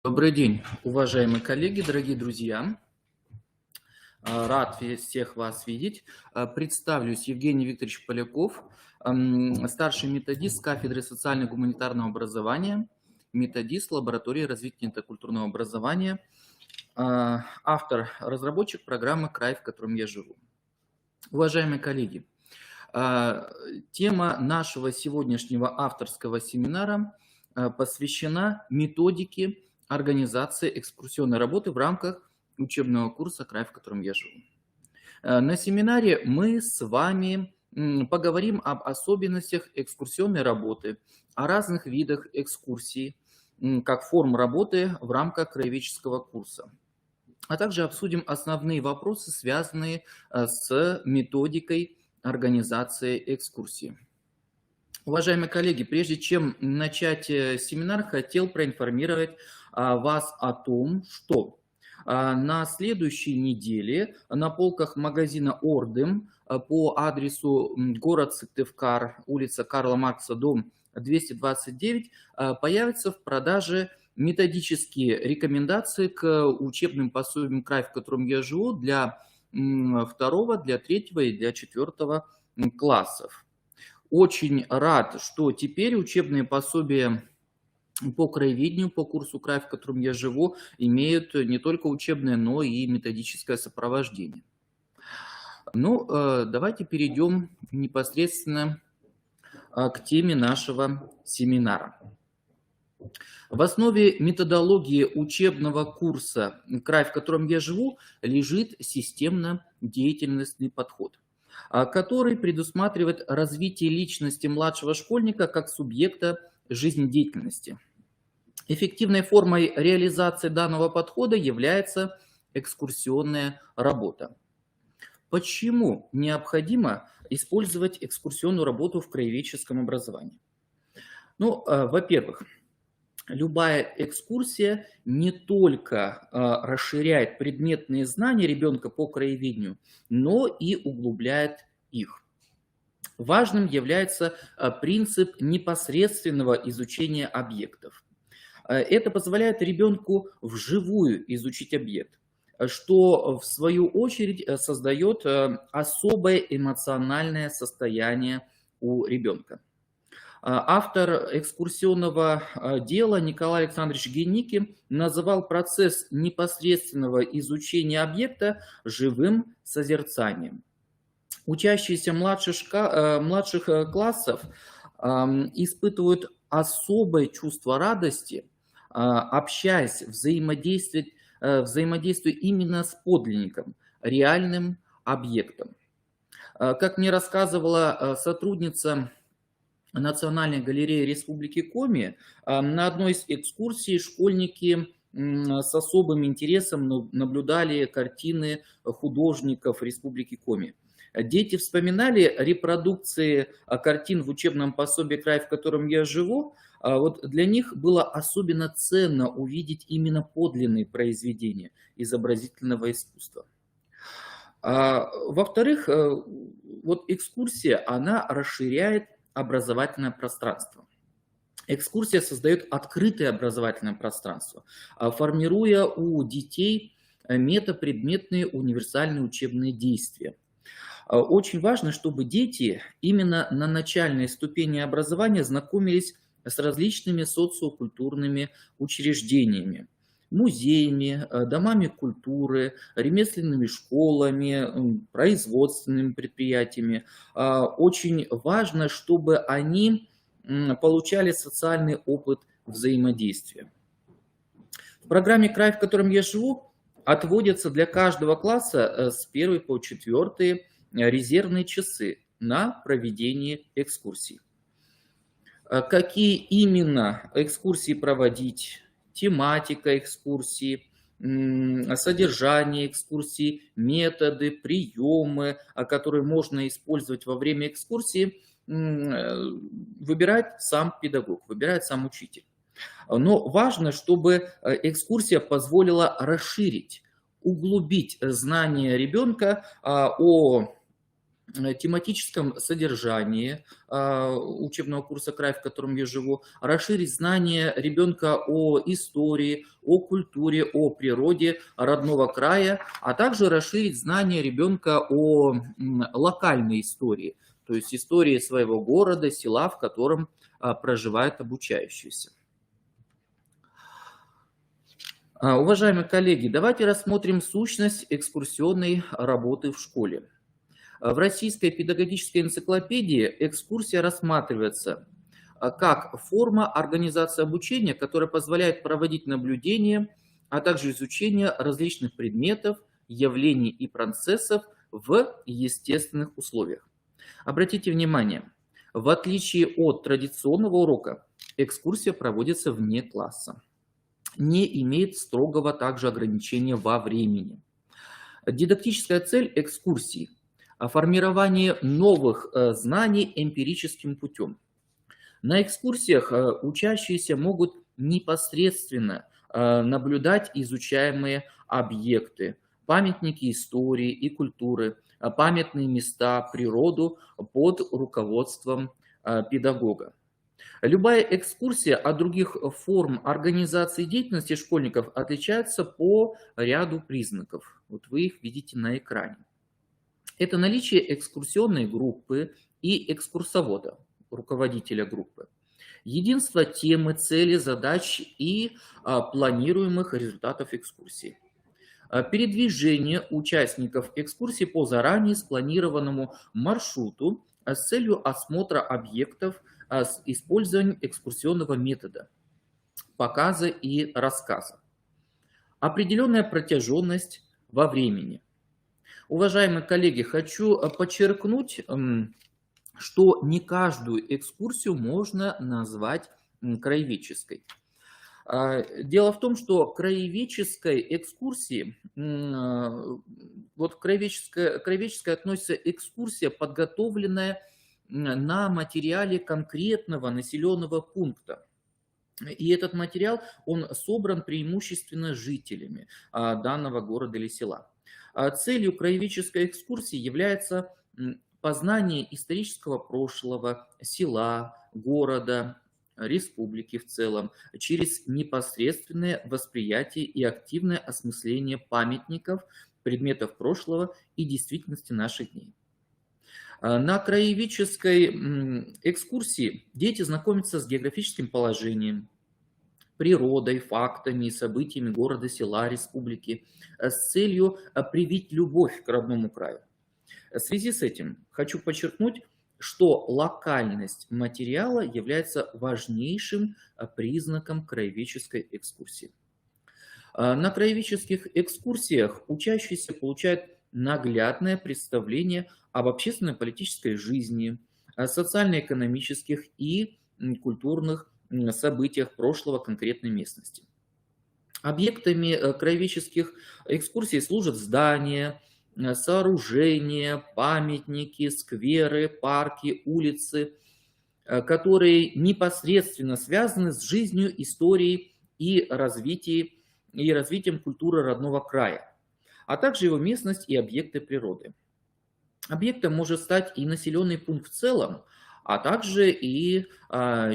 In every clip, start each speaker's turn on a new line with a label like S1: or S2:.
S1: Добрый день, уважаемые коллеги, дорогие друзья. Рад всех вас видеть. Представлюсь, Евгений Викторович Поляков, старший методист кафедры социально-гуманитарного образования, методист лаборатории развития интеркультурного образования, автор, разработчик программы «Край, в котором я живу». Уважаемые коллеги, тема нашего сегодняшнего авторского семинара посвящена методике организации экскурсионной работы в рамках учебного курса «Край, в котором я живу». На семинаре мы с вами поговорим об особенностях экскурсионной работы, о разных видах экскурсий, как форм работы в рамках краеведческого курса. А также обсудим основные вопросы, связанные с методикой организации экскурсии. Уважаемые коллеги, прежде чем начать семинар, хотел проинформировать вас о том, что на следующей неделе на полках магазина «Ордем» по адресу город Сыктывкар, улица Карла Маркса, дом 229, появятся в продаже методические рекомендации к учебным пособиям «Край, в котором я живу» для 2, для 3 и для 4 классов. Очень рад, что теперь учебные пособия по краеведению, по курсу «Край, в котором я живу», имеют не только учебное, но и методическое сопровождение. Ну, давайте перейдем непосредственно к теме нашего семинара. В основе методологии учебного курса «Край, в котором я живу», лежит системно-деятельностный подход, который предусматривает развитие личности младшего школьника как субъекта жизнедеятельности. Эффективной формой реализации данного подхода является экскурсионная работа. Почему необходимо использовать экскурсионную работу в краеведческом образовании? Ну, во-первых, любая экскурсия не только расширяет предметные знания ребенка по краеведению, но и углубляет их. Важным является принцип непосредственного изучения объектов. Это позволяет ребенку вживую изучить объект, что в свою очередь создает особое эмоциональное состояние у ребенка. Автор экскурсионного дела Николай Александрович Геникин называл процесс непосредственного изучения объекта живым созерцанием. Учащиеся младших классов испытывают особое чувство радости, общаясь, взаимодействуя именно с подлинником, реальным объектом. Как мне рассказывала сотрудница Национальной галереи Республики Коми, на одной из экскурсий школьники с особым интересом наблюдали картины художников Республики Коми. Дети вспоминали репродукции картин в учебном пособии «Край, в котором я живу». Вот для них было особенно ценно увидеть именно подлинные произведения изобразительного искусства. Во-вторых, вот экскурсия, она расширяет образовательное пространство. Экскурсия создает открытое образовательное пространство, формируя у детей метапредметные универсальные учебные действия. Очень важно, чтобы дети именно на начальной ступени образования знакомились с различными социокультурными учреждениями, музеями, домами культуры, ремесленными школами, производственными предприятиями. Очень важно, чтобы они получали социальный опыт взаимодействия. В программе «Край, в котором я живу», отводятся для каждого класса с 1 по 4 резервные часы на проведение экскурсий. Какие именно экскурсии проводить, тематика экскурсии, содержание экскурсии, методы, приемы, которые можно использовать во время экскурсии, выбирает сам педагог, выбирает сам учитель. Но важно, чтобы экскурсия позволила расширить, углубить знания ребенка о тематическом содержании учебного курса «Край, в котором я живу», расширить знания ребенка о истории, о культуре, о природе родного края, а также расширить знания ребенка о локальной истории, то есть истории своего города, села, в котором проживает обучающийся. Уважаемые коллеги, давайте рассмотрим сущность экскурсионной работы в школе. В Российской педагогической энциклопедии экскурсия рассматривается как форма организации обучения, которая позволяет проводить наблюдения, а также изучение различных предметов, явлений и процессов в естественных условиях. Обратите внимание, в отличие от традиционного урока, экскурсия проводится вне класса, не имеет строгого также ограничения во времени. Дидактическая цель экскурсии – формирование новых знаний эмпирическим путем. На экскурсиях учащиеся могут непосредственно наблюдать изучаемые объекты, памятники истории и культуры, памятные места, природу под руководством педагога. Любая экскурсия от других форм организации деятельности школьников отличается по ряду признаков. Вот вы их видите на экране. Это наличие экскурсионной группы и экскурсовода, руководителя группы. Единство темы, цели, задач и планируемых результатов экскурсии. Передвижение участников экскурсии по заранее спланированному маршруту с целью осмотра объектов с использованием экскурсионного метода, показа и рассказа. Определенная протяженность во времени. Уважаемые коллеги, хочу подчеркнуть, что не каждую экскурсию можно назвать краеведческой. Дело в том, что краеведческой экскурсии, вот к краеведческой относится экскурсия, подготовленная на материале конкретного населенного пункта. И этот материал, он собран преимущественно жителями данного города или села. Целью краеведческой экскурсии является познание исторического прошлого села, города, республики в целом, через непосредственное восприятие и активное осмысление памятников, предметов прошлого и действительности наших дней. На краеведческой экскурсии дети знакомятся с географическим положением, природой, фактами, событиями города, села, республики с целью привить любовь к родному краю. В связи с этим хочу подчеркнуть, что локальность материала является важнейшим признаком краеведческой экскурсии. На краеведческих экскурсиях учащиеся получают наглядное представление об общественно-политической жизни, социально-экономических и культурных событиях прошлого конкретной местности. Объектами краеведческих экскурсий служат здания, сооружения, памятники, скверы, парки, улицы, которые непосредственно связаны с жизнью, историей и развитием культуры родного края, а также его местность и объекты природы. Объектом может стать и населенный пункт в целом, а также и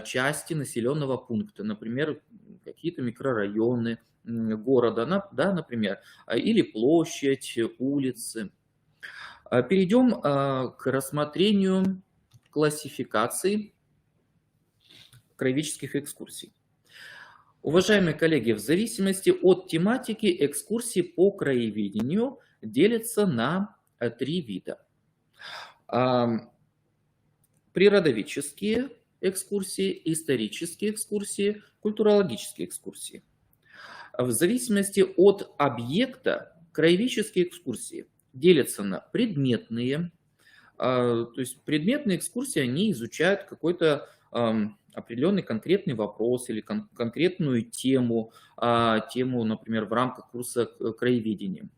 S1: части населенного пункта, например, какие-то микрорайоны города, да, например, или площадь, улицы. Перейдем к рассмотрению классификации краеведческих экскурсий. Уважаемые коллеги, в зависимости от тематики экскурсии по краеведению делятся на 3 вида. Природоведческие экскурсии, исторические экскурсии, культурологические экскурсии. В зависимости от объекта краеведческие экскурсии делятся на предметные. То есть предметные экскурсии, они изучают какой-то определенный конкретный вопрос или конкретную тему, например, в рамках курса краеведения.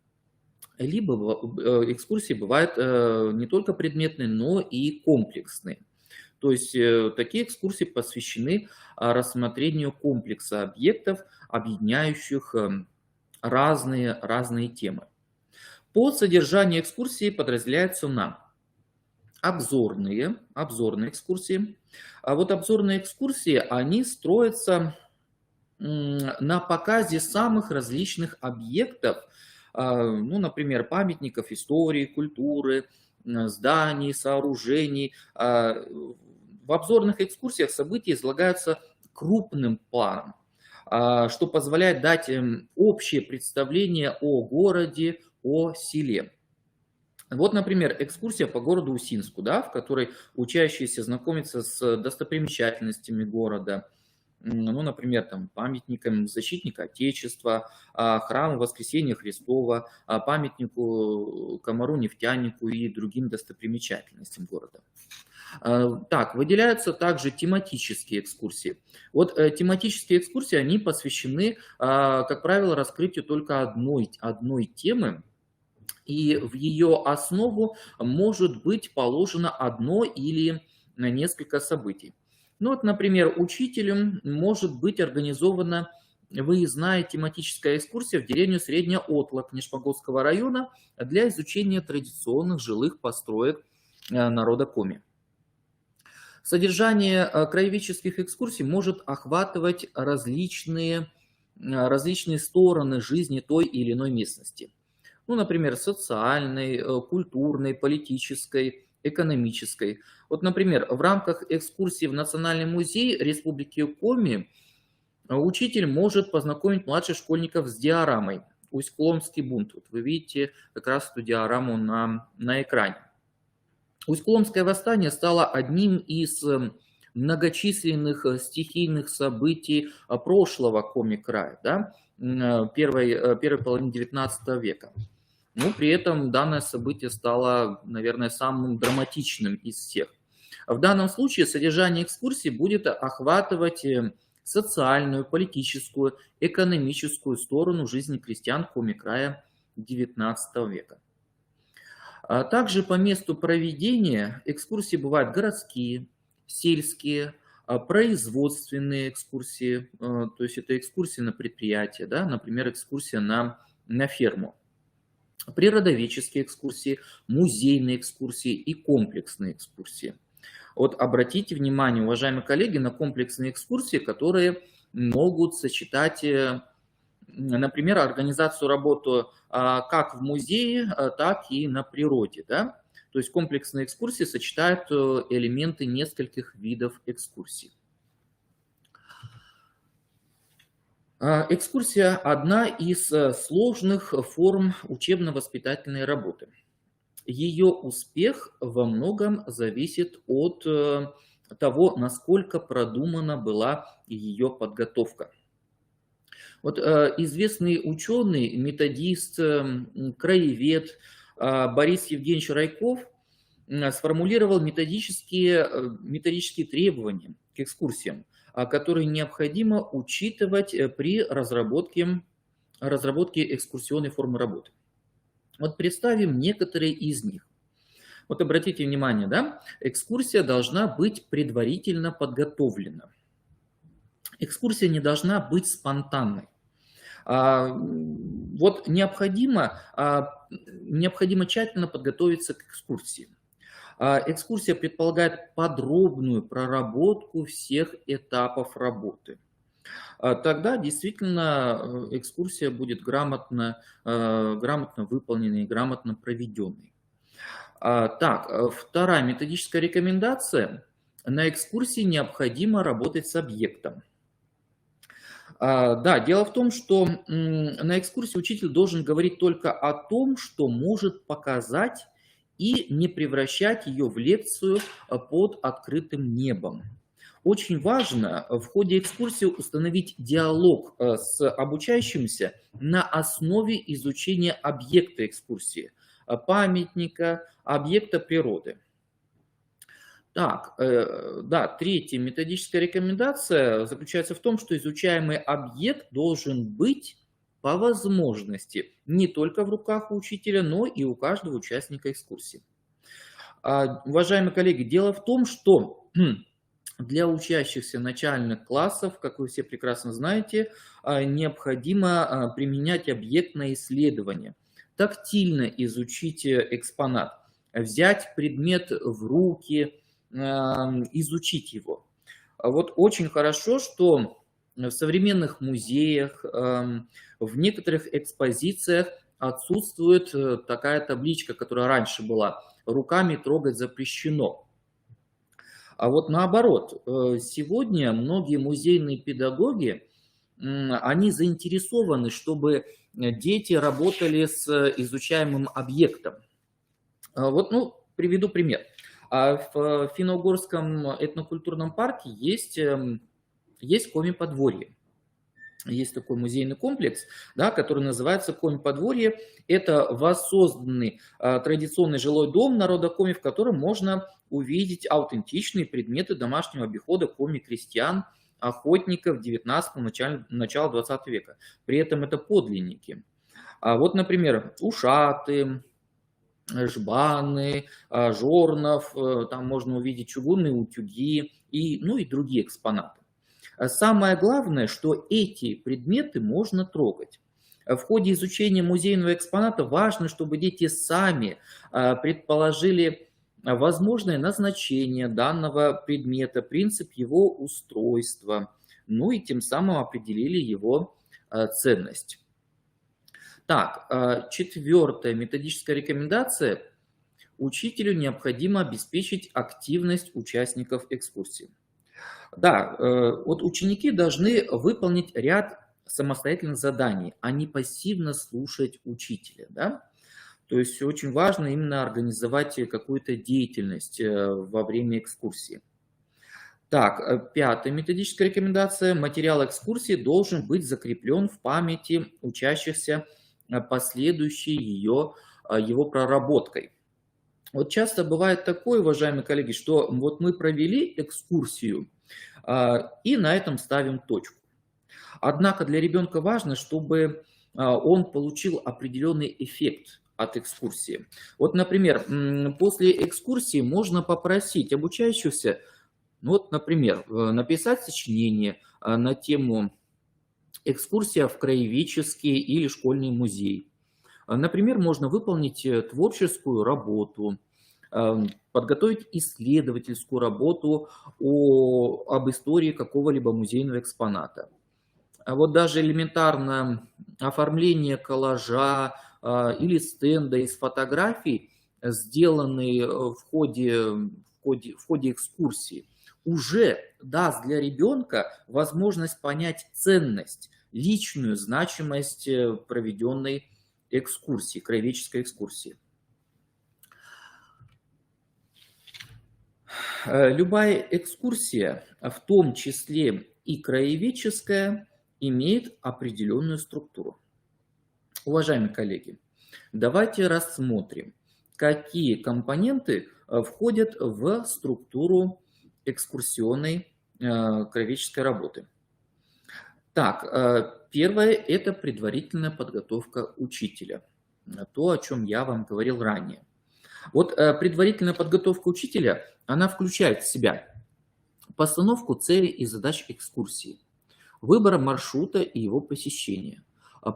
S1: Либо экскурсии бывают не только предметные, но и комплексные. То есть такие экскурсии посвящены рассмотрению комплекса объектов, объединяющих разные темы. По содержанию экскурсии подразделяются на обзорные экскурсии. А вот обзорные экскурсии, они строятся на показе самых различных объектов, ну, например, памятников истории, культуры, зданий, сооружений. В обзорных экскурсиях события излагаются крупным планом, что позволяет дать общее представление о городе, о селе. Вот, например, экскурсия по городу Усинску, да, в которой учащиеся знакомятся с достопримечательностями города, ну, например, там, памятником защитника Отечества, храму Воскресения Христова, памятнику комару-нефтянику и другим достопримечательностям города. Так, выделяются также тематические экскурсии. Вот тематические экскурсии, они посвящены, как правило, раскрытию только одной темы, и в ее основу может быть положено одно или несколько событий. Ну вот, например, учителем может быть организована выездная тематическая экскурсия в деревню Средняя Отлок Нижегородского района для изучения традиционных жилых построек народа Коми. Содержание краеведческих экскурсий может охватывать различные стороны жизни той или иной местности. Ну, например, социальной, культурной, политической, экономической. Вот, например, в рамках экскурсии в Национальный музей Республики Коми учитель может познакомить младших школьников с диорамой «Усть-Коломский бунт». Вот вы видите как раз эту диораму на экране. Усть-Коломское восстание стало одним из многочисленных стихийных событий прошлого Коми-края, да, первой половины XIX века. Но при этом данное событие стало, наверное, самым драматичным из всех. В данном случае содержание экскурсии будет охватывать социальную, политическую, экономическую сторону жизни крестьян Коми-края XIX века. Также по месту проведения экскурсии бывают городские, сельские, производственные экскурсии, то есть это экскурсии на предприятие, да, например, экскурсия на ферму. Природоведческие экскурсии, музейные экскурсии и комплексные экскурсии. Вот обратите внимание, уважаемые коллеги, на комплексные экскурсии, которые могут сочетать, например, организацию работы как в музее, так и на природе. Да? То есть комплексные экскурсии сочетают элементы нескольких видов экскурсий. Экскурсия – одна из сложных форм учебно-воспитательной работы. Ее успех во многом зависит от того, насколько продумана была ее подготовка. Вот известный ученый, методист, краевед Борис Евгеньевич Райков сформулировал методические требования к экскурсиям, которые необходимо учитывать при разработке экскурсионной формы работы. Вот представим некоторые из них. Вот обратите внимание, да, экскурсия должна быть предварительно подготовлена. Экскурсия не должна быть спонтанной. Вот необходимо тщательно подготовиться к экскурсии. Экскурсия предполагает подробную проработку всех этапов работы. Тогда действительно экскурсия будет грамотно выполненной, грамотно проведенной. Так, вторая методическая рекомендация. На экскурсии необходимо работать с объектом. Да, дело в том, что на экскурсии учитель должен говорить только о том, что может показать, и не превращать ее в лекцию под открытым небом. Очень важно в ходе экскурсии установить диалог с обучающимся на основе изучения объекта экскурсии, памятника, объекта природы. Так, да, третья методическая рекомендация заключается в том, что изучаемый объект должен быть по возможности не только в руках у учителя, но и у каждого участника экскурсии. Уважаемые коллеги, дело в том, что для учащихся начальных классов, как вы все прекрасно знаете, необходимо применять объектное исследование, тактильно изучить экспонат. взять предмет в руки, изучить его. Вот очень хорошо, что в современных музеях, в некоторых экспозициях отсутствует такая табличка, которая раньше была: руками трогать запрещено. А вот наоборот, сегодня многие музейные педагоги, они заинтересованы, чтобы дети работали с изучаемым объектом. Вот, ну, приведу пример. В Финно-Угорском этнокультурном парке есть Коми-подворье. Есть такой музейный комплекс, да, который называется Коми-подворье. Это воссозданный традиционный жилой дом народа Коми, в котором можно увидеть аутентичные предметы домашнего обихода коми-крестьян, охотников 19-го, начала 20 века. При этом это подлинники. Вот, например, ушаты, жбаны, жорнов, там можно увидеть чугунные утюги ну и другие экспонаты. Самое главное, что эти предметы можно трогать. В ходе изучения музейного экспоната важно, чтобы дети сами предположили возможное назначение данного предмета, принцип его устройства, ну и тем самым определили его ценность. Так, 4-я методическая рекомендация. Учителю необходимо обеспечить активность участников экскурсии. Да, вот ученики должны выполнить ряд самостоятельных заданий, а не пассивно слушать учителя. Да? То есть очень важно именно организовать какую-то деятельность во время экскурсии. Так, 5-я методическая рекомендация. Материал экскурсии должен быть закреплен в памяти учащихся последующей его проработкой. Вот часто бывает такое, уважаемые коллеги, что вот мы провели экскурсию и на этом ставим точку. Однако для ребенка важно, чтобы он получил определенный эффект от экскурсии. Вот, например, после экскурсии можно попросить обучающихся, вот, например, написать сочинение на тему «Экскурсия в краеведческий или школьный музей». Например, можно выполнить творческую работу, подготовить исследовательскую работу об истории какого-либо музейного экспоната. А вот даже элементарное оформление коллажа или стенда из фотографий, сделанные в ходе экскурсии, уже даст для ребенка возможность понять ценность, личную значимость проведенной экскурсии, краеведческой экскурсии. Любая экскурсия, в том числе и краеведческая, имеет определенную структуру. Уважаемые коллеги, давайте рассмотрим, какие компоненты входят в структуру экскурсионной краеведческой работы. Так, первое – это предварительная подготовка учителя. То, о чем я вам говорил ранее. Вот предварительная подготовка учителя, она включает в себя постановку целей и задач экскурсии, выбор маршрута и его посещения,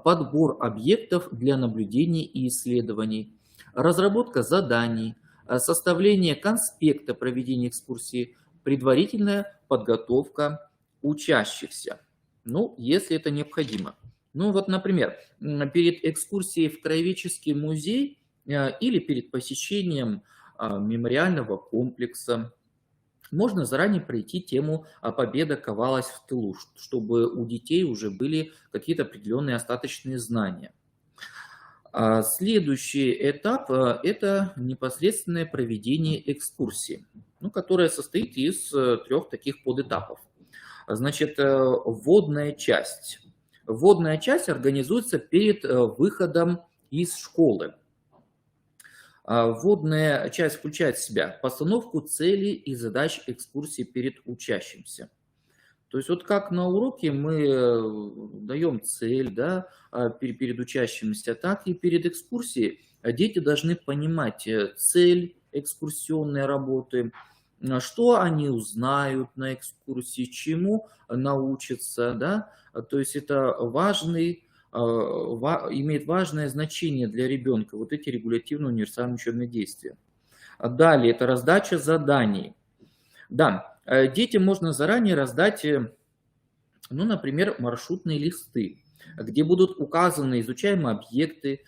S1: подбор объектов для наблюдений и исследований, разработка заданий, составление конспекта проведения экскурсии, предварительная подготовка учащихся. Ну, если это необходимо. Ну вот, например, перед экскурсией в краеведческий музей или перед посещением мемориального комплекса можно заранее пройти тему «Победа ковалась в тылу», чтобы у детей уже были какие-то определенные остаточные знания. Следующий этап – это непосредственное проведение экскурсии, которая состоит из 3 таких подэтапов. Значит, вводная часть. Вводная часть организуется перед выходом из школы. Вводная часть включает в себя постановку целей и задач экскурсии перед учащимся. То есть вот как на уроке мы даем цель, да, перед учащимися, так и перед экскурсией дети должны понимать цель экскурсионной работы, что они узнают на экскурсии, чему научатся, да, то есть это имеет важное значение для ребенка, вот эти регулятивно-универсальные учебные действия. Далее это раздача заданий. Да, детям можно заранее раздать, ну, например, маршрутные листы, где будут указаны изучаемые объекты,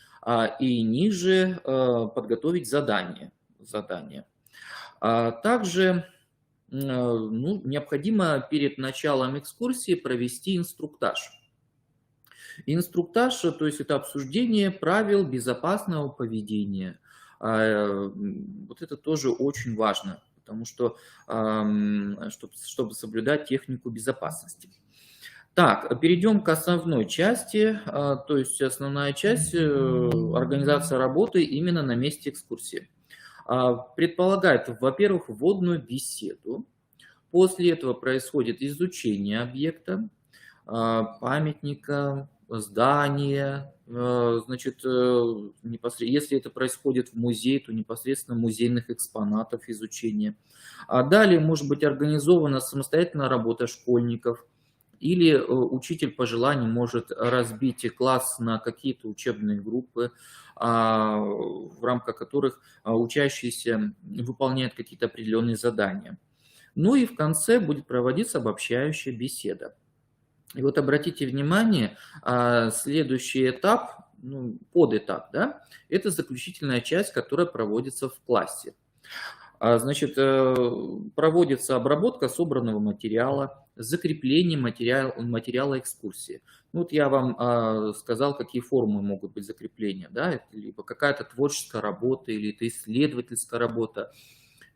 S1: и ниже подготовить задание. Также ну, необходимо перед началом экскурсии провести инструктаж. Инструктаж, то есть это обсуждение правил безопасного поведения. Вот это тоже очень важно, потому что, чтобы соблюдать технику безопасности. Так, перейдем к основной части, то есть основная часть организации работы именно на месте экскурсии. Предполагает, во-первых, вводную беседу. После этого происходит изучение объекта, памятника, здания. Значит, если это происходит в музее, то непосредственно музейных экспонатов изучения. Далее может быть организована самостоятельная работа школьников, или учитель по желанию может разбить класс на какие-то учебные группы, в рамках которых учащиеся выполняют какие-то определенные задания. Ну и в конце будет проводиться обобщающая беседа. И вот обратите внимание, следующий этап, ну, подэтап, да, это заключительная часть, которая проводится в классе. Значит, проводится обработка собранного материала, закрепление материала экскурсии. Ну, вот я вам сказал, какие формы могут быть закрепления. Да? Это либо какая-то творческая работа, или это исследовательская работа,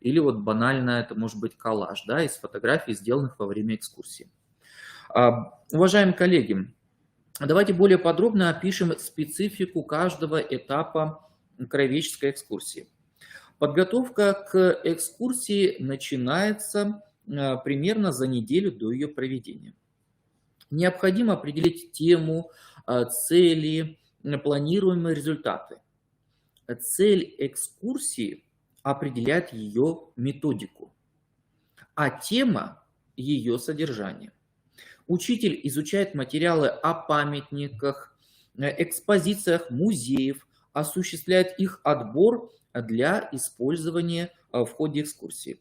S1: или вот банально это может быть коллаж, да, из фотографий, сделанных во время экскурсии. Уважаемые коллеги, давайте более подробно опишем специфику каждого этапа краеведческой экскурсии. Подготовка к экскурсии начинается примерно за неделю до ее проведения. Необходимо определить тему, цели, планируемые результаты. Цель экскурсии определяет ее методику, а тема – ее содержание. Учитель изучает материалы о памятниках, экспозициях музеев, осуществляет их отбор для использования в ходе экскурсии.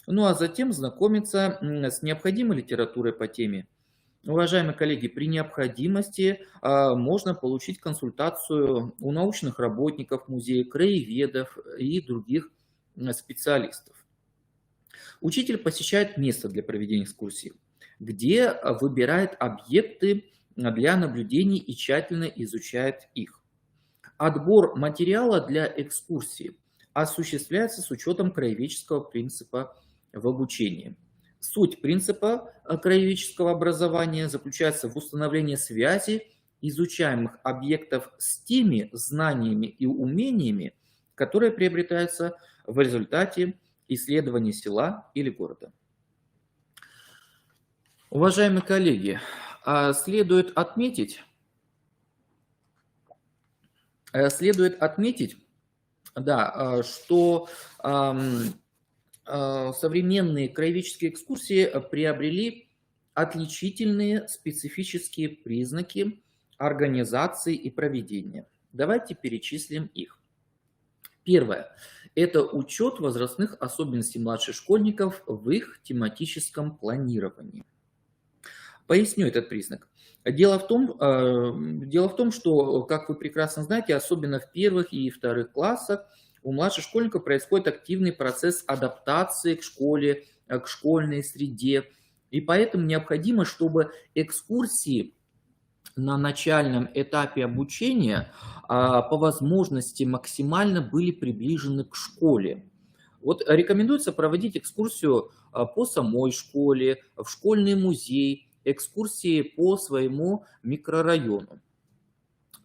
S1: Ну а затем знакомиться с необходимой литературой по теме. Уважаемые коллеги, при необходимости можно получить консультацию у научных работников музея, краеведов и других специалистов. Учитель посещает место для проведения экскурсии, где выбирает объекты для наблюдений и тщательно изучает их. Отбор материала для экскурсии осуществляется с учетом краеведческого принципа в обучении. Суть принципа краеведческого образования заключается в установлении связи изучаемых объектов с теми знаниями и умениями, которые приобретаются в результате исследования села или города. Уважаемые коллеги, следует отметить, да, что современные краеведческие экскурсии приобрели отличительные специфические признаки организации и проведения. Давайте перечислим их. Первое – это учет возрастных особенностей младших школьников в их тематическом планировании. Поясню этот признак. Дело в том, что, как вы прекрасно знаете, особенно в первых и вторых классах у младших школьников происходит активный процесс адаптации к школе, к школьной среде. И поэтому необходимо, чтобы экскурсии на начальном этапе обучения по возможности максимально были приближены к школе. Вот рекомендуется проводить экскурсию по самой школе, в школьный музей, экскурсии по своему микрорайону.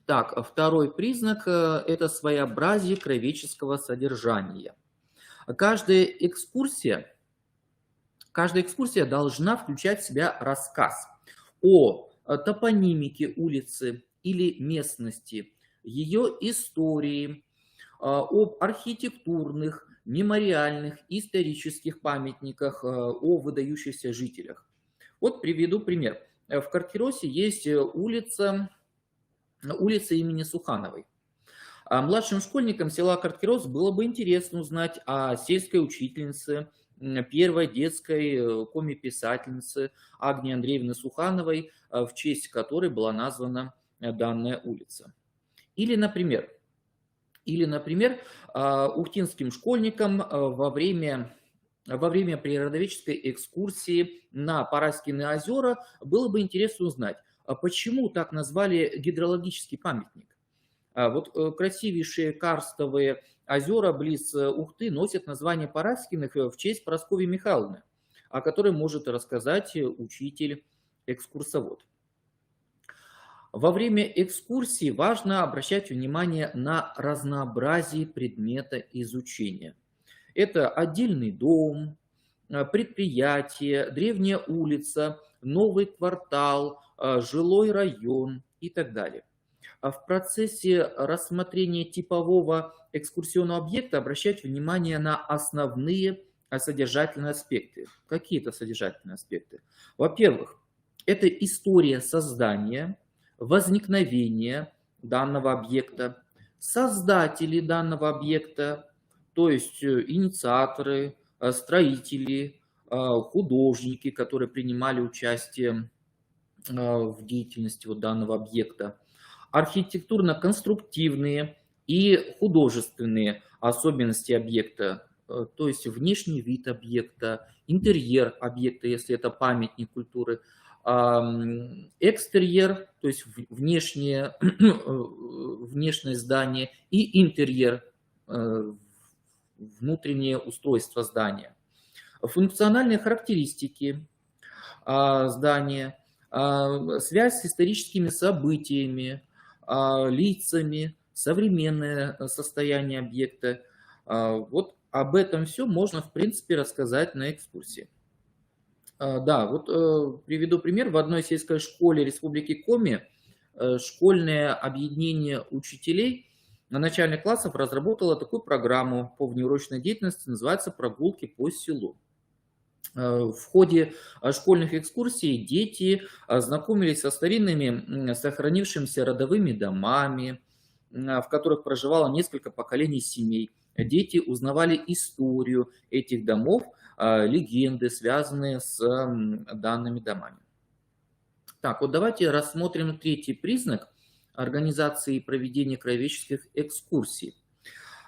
S1: Так, второй признак – это своеобразие краеведческого содержания. Каждая экскурсия должна включать в себя рассказ о топонимике улицы или местности, ее истории, об архитектурных, мемориальных, исторических памятниках, о выдающихся жителях. Вот приведу пример. В Картиросе есть улица имени Сухановой. А младшим школьникам села Карткирос было бы интересно узнать о сельской учительнице, первой детской коми-писательнице Агнии Андреевны Сухановой, в честь которой была названа данная улица. Или, например, ухтинским школьникам во время природоведческой экскурсии на Параскины озера было бы интересно узнать, почему так назвали гидрологический памятник. Вот красивейшие карстовые озера близ Ухты носят название Параскиных в честь Прасковьи Михайловны, о которой может рассказать учитель-экскурсовод. Во время экскурсии важно обращать внимание на разнообразие предмета изучения. Это отдельный дом, предприятие, древняя улица, новый квартал, жилой район и так далее. В процессе рассмотрения типового экскурсионного объекта обращать внимание на основные содержательные аспекты. Какие-то содержательные аспекты. Во-первых, это история создания, возникновения данного объекта, создатели данного объекта, то есть инициаторы, строители, художники, которые принимали участие в деятельности данного объекта, архитектурно-конструктивные и художественные особенности объекта, то есть внешний вид объекта, интерьер объекта, если это памятник культуры, экстерьер, то есть внешнее здание, и интерьер, внутреннее устройство здания. Функциональные характеристики здания, связь с историческими событиями, лицами, современное состояние объекта. Вот об этом все можно, в принципе, рассказать на экскурсии. Да, вот приведу пример. В одной сельской школе Республики Коми школьное объединение учителей на начальных классах разработало такую программу по внеурочной деятельности, называется «Прогулки по селу». В ходе школьных экскурсий дети знакомились со старинными сохранившимися родовыми домами, в которых проживало несколько поколений семей. Дети узнавали историю этих домов, легенды, связанные с данными домами. Так, вот давайте рассмотрим третий признак организации и проведения краеведческих экскурсий.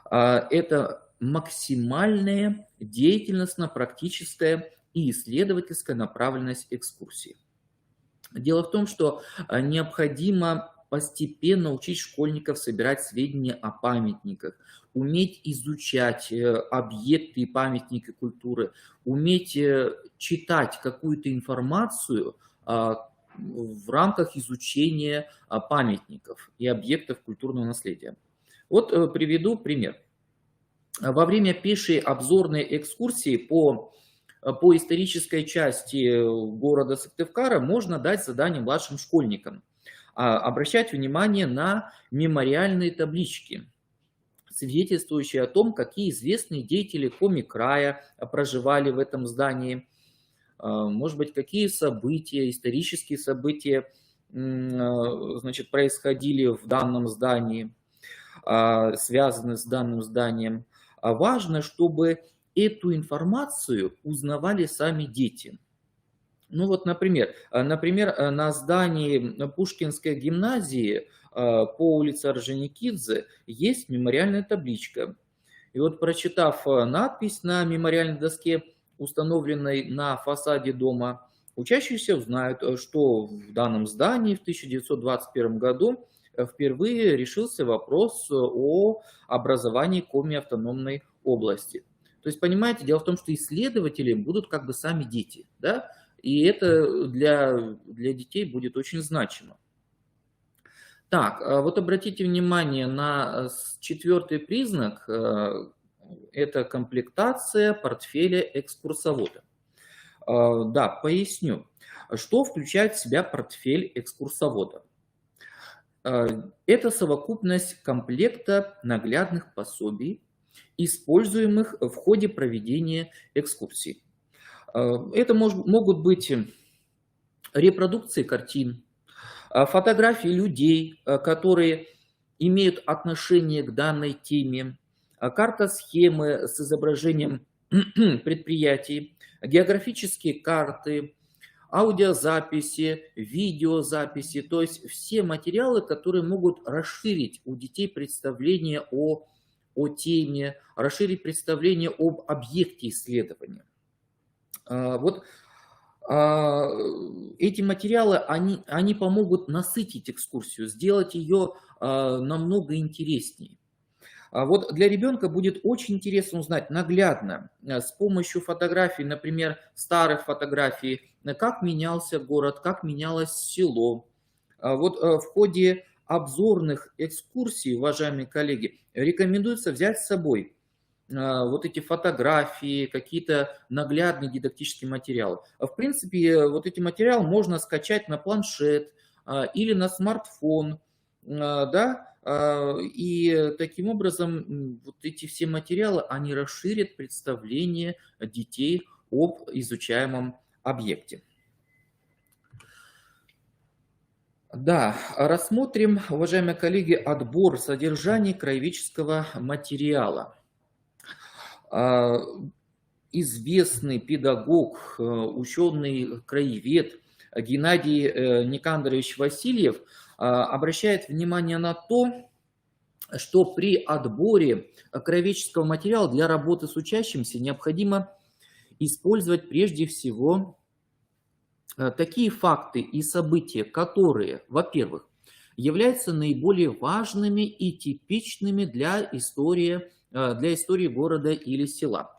S1: Это максимальная деятельностно-практическая и исследовательская направленность экскурсии. Дело в том, что необходимо постепенно учить школьников собирать сведения о памятниках, уметь изучать объекты и памятники культуры, уметь читать какую-то информацию в рамках изучения памятников и объектов культурного наследия. Вот приведу пример. Во время пешей обзорной экскурсии по исторической части города Сыктывкара можно дать задание младшим школьникам обращать внимание на мемориальные таблички, свидетельствующие о том, какие известные деятели Коми-края проживали в этом здании, может быть, какие события, исторические события, значит, происходили в данном здании, связаны с данным зданием. Важно, чтобы эту информацию узнавали сами дети. Ну вот, например, на здании Пушкинской гимназии по улице Орджоникидзе есть мемориальная табличка. И вот, прочитав надпись на мемориальной доске, установленной на фасаде дома, учащиеся узнают, что в данном здании в 1921 году впервые решился вопрос о образовании Коми-автономной области. То есть, понимаете, дело в том, что исследователи будут как бы сами дети, да? И это для детей будет очень значимо. Так, вот обратите внимание на четвертый признак. Это комплектация портфеля экскурсовода. Да, поясню. Что включает в себя портфель экскурсовода? Это совокупность комплекта наглядных пособий, используемых в ходе проведения экскурсий. Это могут быть репродукции картин, фотографии людей, которые имеют отношение к данной теме, карта схемы с изображением предприятий, географические карты, аудиозаписи, видеозаписи, то есть все материалы, которые могут расширить у детей представление о теме, расширить представление об объекте исследования. Вот эти материалы, они помогут насытить экскурсию, сделать ее намного интереснее. Вот для ребенка будет очень интересно узнать наглядно, с помощью фотографий, например, старых фотографий, как менялся город, как менялось село. Вот в ходе обзорных экскурсий, уважаемые коллеги, рекомендуется взять с собой вот эти фотографии, какие-то наглядные дидактические материалы. В принципе, вот эти материалы можно скачать на планшет или на смартфон, да, и таким образом вот эти все материалы, они расширят представление детей об изучаемом объекте. Да, рассмотрим, уважаемые коллеги, отбор содержания краеведческого материала. Известный педагог, ученый краевед Геннадий Никандрович Васильев обращает внимание на то, что при отборе краеведческого материала для работы с учащимся необходимо использовать прежде всего такие факты и события, которые, во-первых, являются наиболее важными и типичными для истории города или села.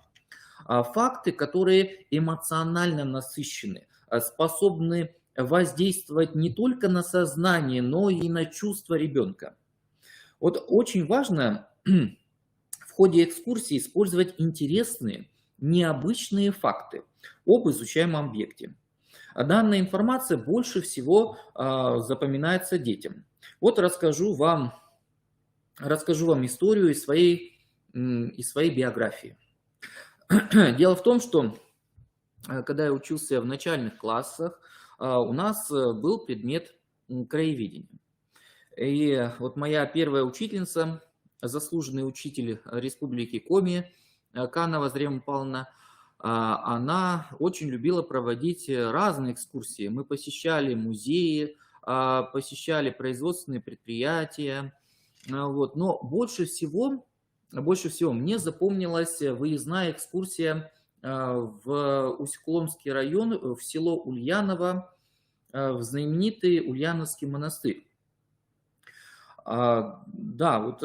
S1: Факты, которые эмоционально насыщены, способны воздействовать не только на сознание, но и на чувства ребенка. Вот очень важно в ходе экскурсии использовать интересные, необычные факты об изучаемом объекте. Данная информация больше всего запоминается детям. Вот расскажу вам историю из своей биографии. Дело в том, что когда я учился в начальных классах, у нас был предмет краеведения. И вот моя первая учительница, заслуженный учитель Республики Коми, Канова Зарема Павловна, она очень любила проводить разные экскурсии. Мы посещали музеи, посещали производственные предприятия. Вот. Но больше всего мне запомнилась выездная экскурсия в Усть-Коломский район, в село Ульяново, в знаменитый Ульяновский монастырь. Да, вот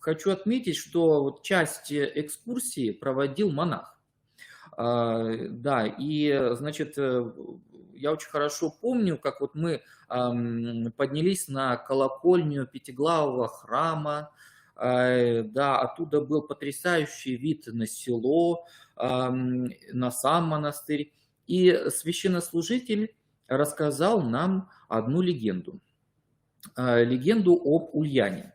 S1: хочу отметить, что вот часть экскурсии проводил монах. Да, и, значит, я очень хорошо помню, как вот мы поднялись на колокольню Пятиглавого храма. Да, оттуда был потрясающий вид на село, на сам монастырь. И священнослужитель рассказал нам одну легенду об Ульяне.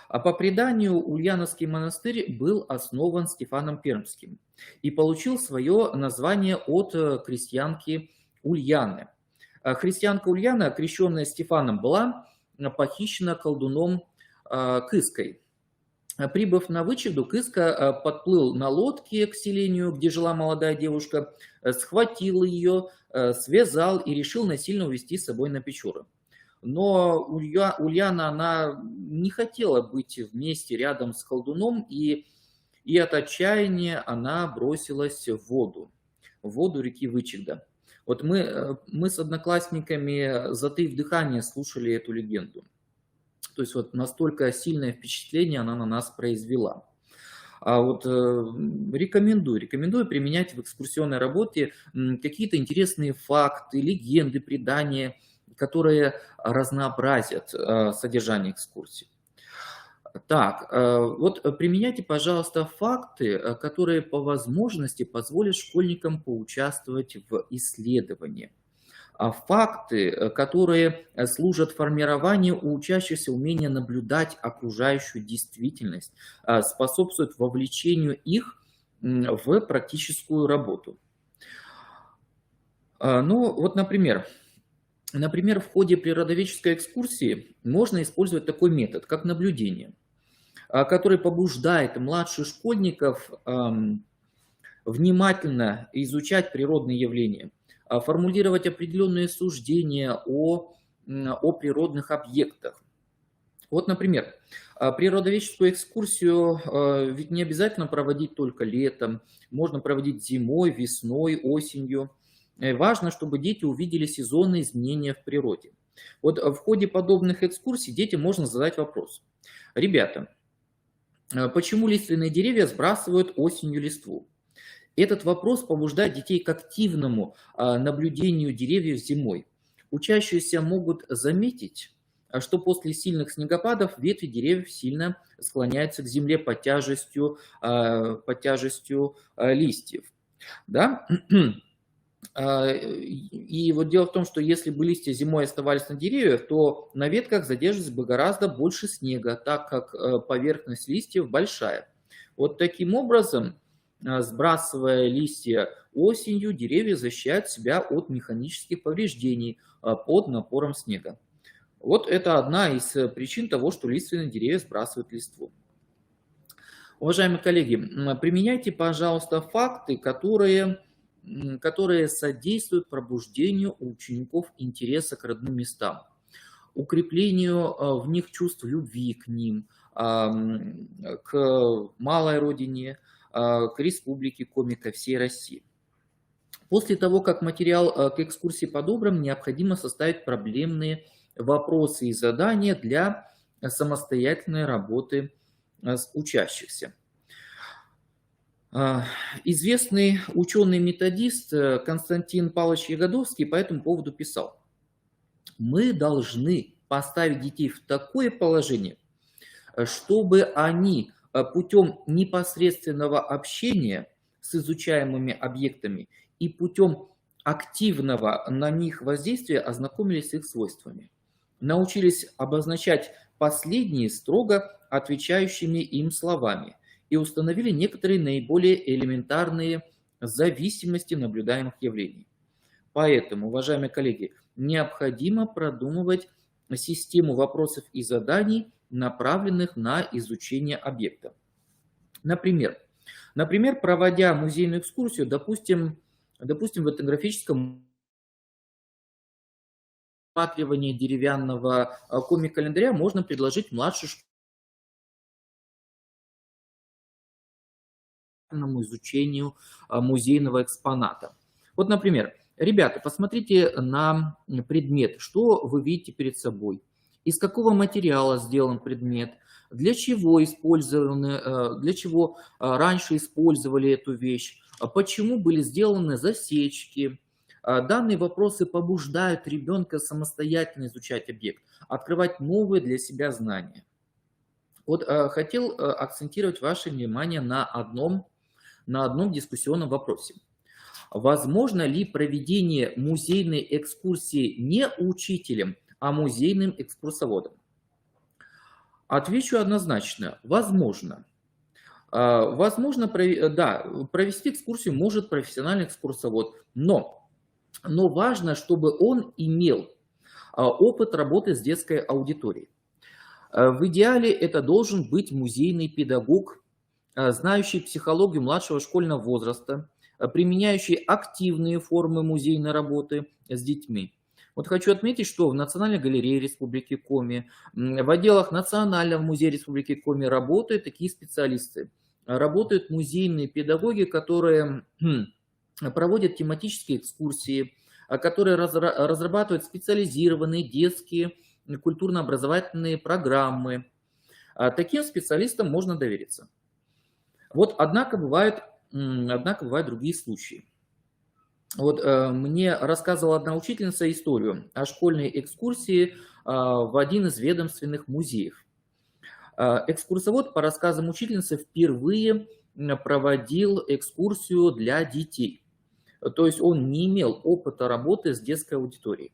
S1: По преданию, Ульяновский монастырь был основан Стефаном Пермским и получил свое название от крестьянки Ульяны. Христианка Ульяна, крещенная Стефаном, была похищена колдуном Кыской. Прибыв на вычеду, Кыска подплыл на лодке к селению, где жила молодая девушка, схватил ее, связал и решил насильно увезти с собой на Печоры. Но Ульяна, она не хотела быть вместе рядом с колдуном, и от отчаяния она бросилась в воду реки Вычегда. Вот мы с одноклассниками, затаив дыхание, слушали эту легенду. То есть вот настолько сильное впечатление она на нас произвела. Вот рекомендую применять в экскурсионной работе какие-то интересные факты, легенды, предания, которые разнообразят содержание экскурсии. Так, вот применяйте, пожалуйста, факты, которые по возможности позволят школьникам поучаствовать в исследовании. Факты, которые служат формированию у учащихся умения наблюдать окружающую действительность, способствуют вовлечению их в практическую работу. Ну, вот, например, Например, в ходе природоведческой экскурсии можно использовать такой метод, как наблюдение, который побуждает младших школьников внимательно изучать природные явления, формулировать определенные суждения о природных объектах. Вот, например, природоведческую экскурсию ведь не обязательно проводить только летом, можно проводить зимой, весной, осенью. Важно, чтобы дети увидели сезонные изменения в природе. Вот в ходе подобных экскурсий детям можно задать вопрос. Ребята, почему лиственные деревья сбрасывают осенью листву? Этот вопрос побуждает детей к активному наблюдению деревьев зимой. Учащиеся могут заметить, что после сильных снегопадов ветви деревьев сильно склоняются к земле под тяжестью листьев. Да? И вот дело в том, что если бы листья зимой оставались на деревьях, то на ветках задерживалось бы гораздо больше снега, так как поверхность листьев большая. Вот таким образом, сбрасывая листья осенью, деревья защищают себя от механических повреждений под напором снега. Вот это одна из причин того, что лиственные деревья сбрасывают листву. Уважаемые коллеги, применяйте, пожалуйста, факты, которые содействуют пробуждению у учеников интереса к родным местам, укреплению в них чувств любви к ним, к малой родине, к республике Коми, ко всей России. После того, как материал к экскурсии подобран, необходимо составить проблемные вопросы и задания для самостоятельной работы с учащихся. Известный ученый-методист Константин Павлович Ягодовский по этому поводу писал: мы должны поставить детей в такое положение, чтобы они путем непосредственного общения с изучаемыми объектами и путем активного на них воздействия ознакомились с их свойствами, научились обозначать последние строго отвечающими им словами и установили некоторые наиболее элементарные зависимости наблюдаемых явлений. Поэтому, уважаемые коллеги, необходимо продумывать систему вопросов и заданий, направленных на изучение объекта. Например, проводя музейную экскурсию, допустим, в этнографическом рассматривании деревянного коми-календаря можно предложить младшему изучению музейного экспоната. Вот, например, ребята, посмотрите на предмет, что вы видите перед собой, из какого материала сделан предмет, для чего раньше использовали эту вещь, почему были сделаны засечки. Данные вопросы побуждают ребенка самостоятельно изучать объект, открывать новые для себя знания. Вот хотел акцентировать ваше внимание на одном дискуссионном вопросе. Возможно ли проведение музейной экскурсии не учителем, а музейным экскурсоводом? Отвечу однозначно: возможно. Провести экскурсию может профессиональный экскурсовод, но важно, чтобы он имел опыт работы с детской аудиторией. В идеале это должен быть музейный педагог, знающий психологию младшего школьного возраста, применяющий активные формы музейной работы с детьми. Вот хочу отметить, что в Национальной галерее Республики Коми, в отделах Национального музея Республики Коми работают такие специалисты. Работают музейные педагоги, которые проводят тематические экскурсии, которые разрабатывают специализированные детские культурно-образовательные программы. Таким специалистам можно довериться. Вот, однако бывают другие случаи. Вот мне рассказывала одна учительница историю о школьной экскурсии в один из ведомственных музеев. Экскурсовод, по рассказам учительницы, впервые проводил экскурсию для детей. То есть он не имел опыта работы с детской аудиторией.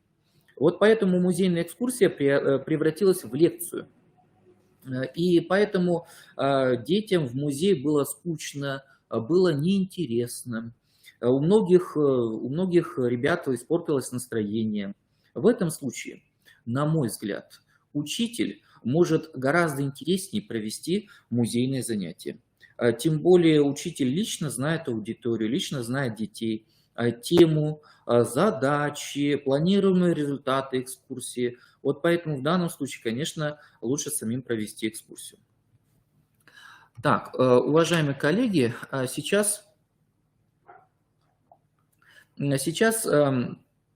S1: Вот поэтому музейная экскурсия превратилась в лекцию. И поэтому детям в музее было скучно, было неинтересно. У многих ребят испортилось настроение. В этом случае, на мой взгляд, учитель может гораздо интереснее провести музейные занятия. Тем более учитель лично знает аудиторию, лично знает детей, тему, задачи, планируемые результаты экскурсии. Вот поэтому в данном случае, конечно, лучше самим провести экскурсию. Так, уважаемые коллеги, сейчас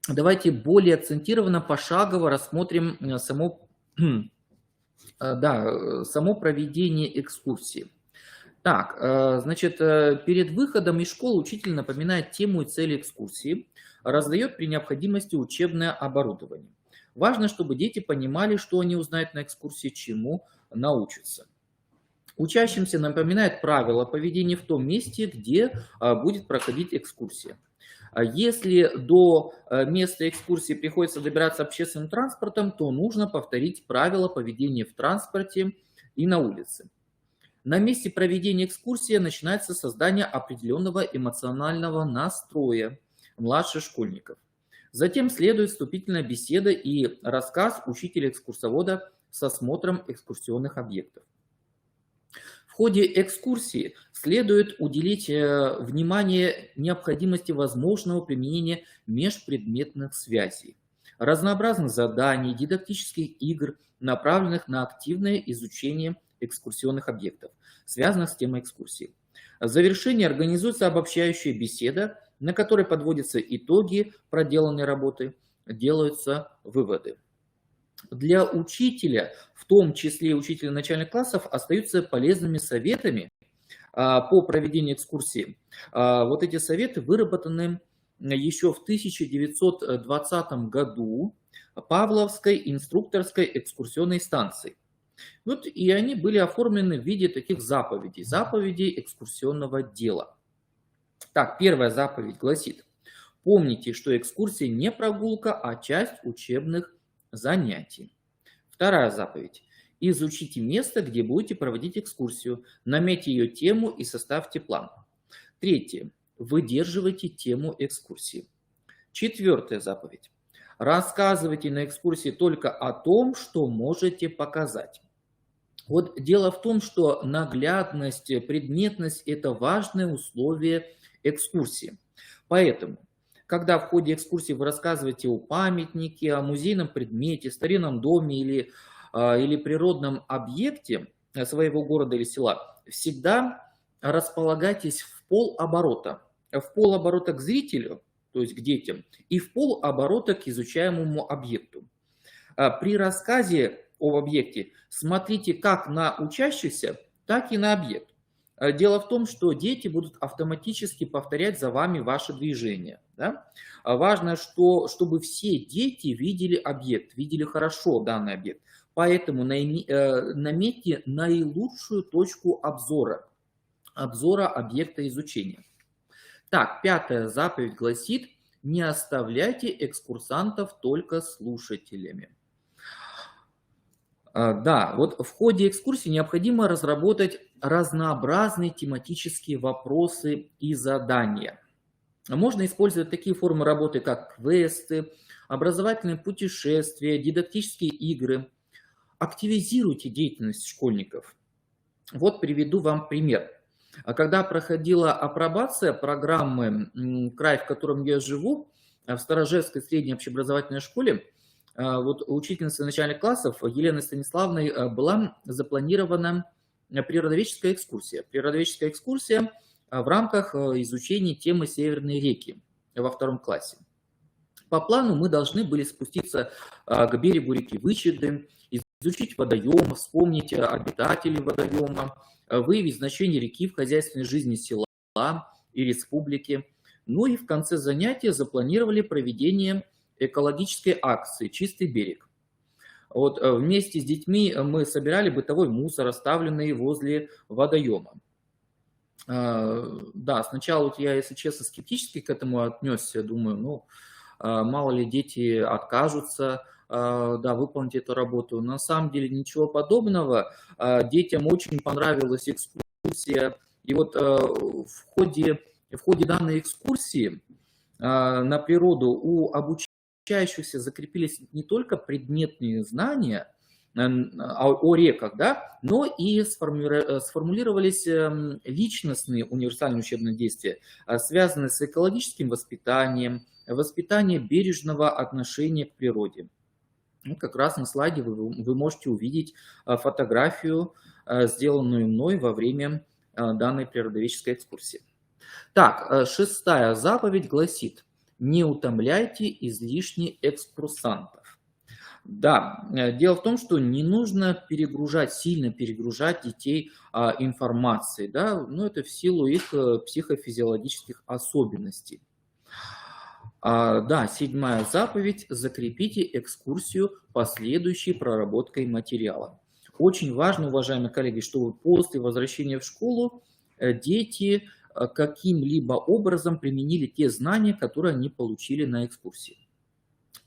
S1: давайте более акцентированно, пошагово рассмотрим само проведение экскурсии. Так, значит, перед выходом из школы учитель напоминает тему и цели экскурсии, раздает при необходимости учебное оборудование. Важно, чтобы дети понимали, что они узнают на экскурсии, чему научатся. Учащимся напоминает правила поведения в том месте, где будет проходить экскурсия. Если до места экскурсии приходится добираться общественным транспортом, то нужно повторить правила поведения в транспорте и на улице. На месте проведения экскурсии начинается создание определенного эмоционального настроя младших школьников. Затем следует вступительная беседа и рассказ учителя-экскурсовода с осмотром экскурсионных объектов. В ходе экскурсии следует уделить внимание необходимости возможного применения межпредметных связей, разнообразных заданий, дидактических игр, направленных на активное изучение экскурсионных объектов, связанных с темой экскурсии. В завершении организуется обобщающая беседа, на которой подводятся итоги проделанной работы, делаются выводы. Для учителя, в том числе учителя начальных классов, остаются полезными советами по проведению экскурсии. Вот эти советы выработаны еще в 1920 году Павловской инструкторской экскурсионной станцией. Вот и они были оформлены в виде таких заповедей, заповедей экскурсионного дела. Так, первая заповедь гласит: помните, что экскурсия не прогулка, а часть учебных занятий. Вторая заповедь: изучите место, где будете проводить экскурсию, наметьте ее тему и составьте план. Третье: выдерживайте тему экскурсии. Четвертая заповедь: рассказывайте на экскурсии только о том, что можете показать. Вот дело в том, что наглядность, предметность – это важное условие экскурсии. Поэтому, когда в ходе экскурсии вы рассказываете о памятнике, о музейном предмете, старинном доме или природном объекте своего города или села, всегда располагайтесь в полоборота. В полоборота к зрителю, то есть к детям, и в полоборота к изучаемому объекту. При рассказе об объекте смотрите как на учащихся, так и на объект. Дело в том, что дети будут автоматически повторять за вами ваши движения. Да? Важно, чтобы все дети видели объект, видели хорошо данный объект. Поэтому наметьте наилучшую точку обзора объекта изучения. Так, пятая заповедь гласит: не оставляйте экскурсантов только слушателями. Да, вот в ходе экскурсии необходимо разработать разнообразные тематические вопросы и задания. Можно использовать такие формы работы, как квесты, образовательные путешествия, дидактические игры. Активизируйте деятельность школьников. Вот приведу вам пример. Когда проходила апробация программы «Край, в котором я живу» в Старожевской средней общеобразовательной школе, вот учительницей начальных классов Еленой Станиславной была запланирована природоведческая экскурсия. Природоведческая экскурсия в рамках изучения темы Северные реки во 2 классе. По плану мы должны были спуститься к берегу реки Вычеды, изучить водоем, вспомнить обитателей водоема, выявить значение реки в хозяйственной жизни села и республики. Ну и в конце занятия запланировали проведение экологической акции «Чистый берег». Вот вместе с детьми мы собирали бытовой мусор, оставленный возле водоема. Да, сначала вот я, если честно, скептически к этому отнесся, думаю, мало ли дети откажутся, да, выполнить эту работу. На самом деле ничего подобного. Детям очень понравилась экскурсия. И вот в ходе данной экскурсии на природу у обучающих учащихся закрепились не только предметные знания о реках, да, но и сформулировались личностные универсальные учебные действия, связанные с экологическим воспитанием, воспитание бережного отношения к природе. Ну, как раз на слайде вы можете увидеть фотографию, сделанную мной во время данной природоведческой экскурсии. Так, 6-я заповедь гласит: не утомляйте излишне экскурсантов. Да, дело в том, что не нужно сильно перегружать детей информацией, да, но это в силу их психофизиологических особенностей. Да, 7-я заповедь: закрепите экскурсию последующей проработкой материала. Очень важно, уважаемые коллеги, чтобы после возвращения в школу дети каким-либо образом применили те знания, которые они получили на экскурсии.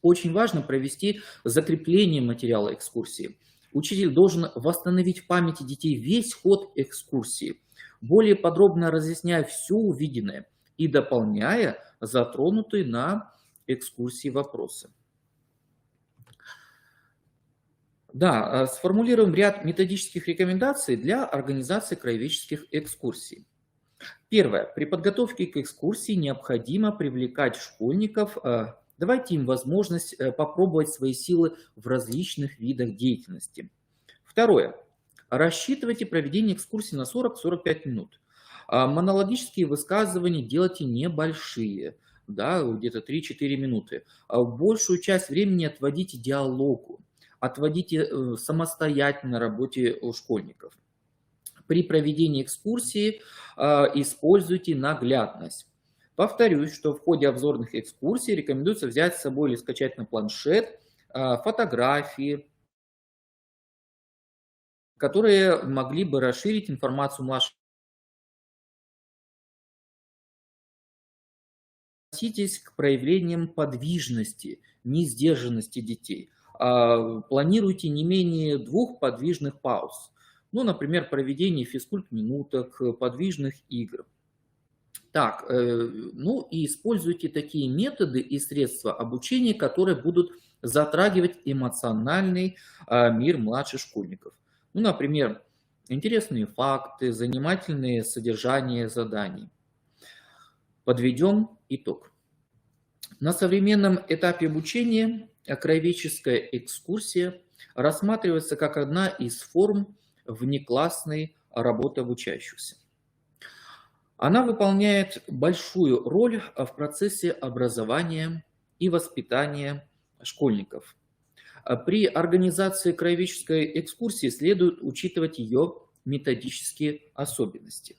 S1: Очень важно провести закрепление материала экскурсии. Учитель должен восстановить в памяти детей весь ход экскурсии, более подробно разъясняя все увиденное и дополняя затронутые на экскурсии вопросы. Да, сформулируем ряд методических рекомендаций для организации краеведческих экскурсий. Первое. При подготовке к экскурсии необходимо привлекать школьников, давайте им возможность попробовать свои силы в различных видах деятельности. Второе. Рассчитывайте проведение экскурсии на 40-45 минут. Монологические высказывания делайте небольшие, да, где-то 3-4 минуты. Большую часть времени отводите диалогу, отводите самостоятельно работе у школьников. При проведении экскурсии используйте наглядность. Повторюсь, что в ходе обзорных экскурсий рекомендуется взять с собой или скачать на планшет фотографии, которые могли бы расширить информацию младших. Относитесь к проявлениям подвижности, несдержанности детей. Планируйте не менее 2 подвижных пауз. Ну, например, проведение физкульт-минуток, подвижных игр. Так, ну и используйте такие методы и средства обучения, которые будут затрагивать эмоциональный мир младших школьников. Ну, например, интересные факты, занимательные содержания заданий. Подведем итог. На современном этапе обучения краеведческая экскурсия рассматривается как одна из форм внеклассной работы обучающихся. Она выполняет большую роль в процессе образования и воспитания школьников. При организации краеведческой экскурсии следует учитывать ее методические особенности.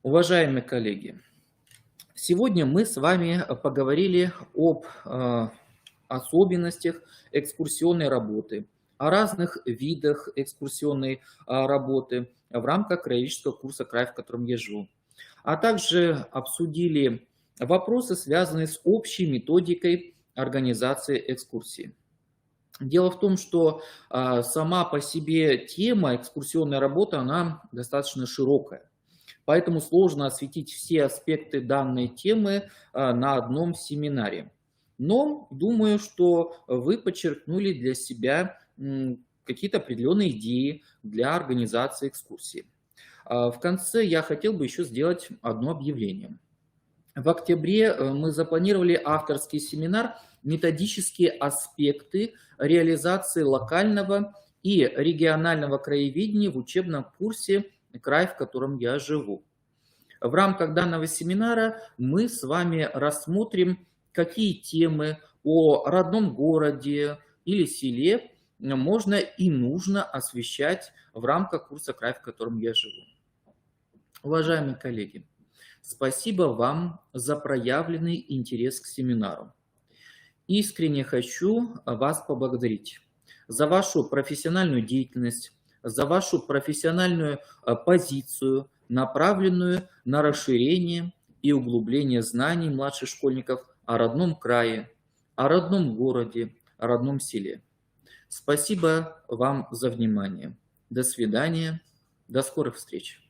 S1: Уважаемые коллеги, сегодня мы с вами поговорили об особенностях экскурсионной работы, о разных видах экскурсионной работы в рамках краеведческого курса «Край, в котором я живу», а также обсудили вопросы, связанные с общей методикой организации экскурсии. Дело в том, что сама по себе тема экскурсионной работы, она достаточно широкая. Поэтому сложно осветить все аспекты данной темы на одном семинаре. Но думаю, что вы подчеркнули для себя какие-то определенные идеи для организации экскурсии. В конце я хотел бы еще сделать одно объявление. В октябре мы запланировали авторский семинар «Методические аспекты реализации локального и регионального краеведения в учебном курсе «Край, в котором я живу». В рамках данного семинара мы с вами рассмотрим, какие темы о родном городе или селе можно и нужно освещать в рамках курса «Край, в котором я живу». Уважаемые коллеги, спасибо вам за проявленный интерес к семинару. Искренне хочу вас поблагодарить за вашу профессиональную деятельность, за вашу профессиональную позицию, направленную на расширение и углубление знаний младших школьников о родном крае, о родном городе, о родном селе. Спасибо вам за внимание. До свидания, до скорых встреч.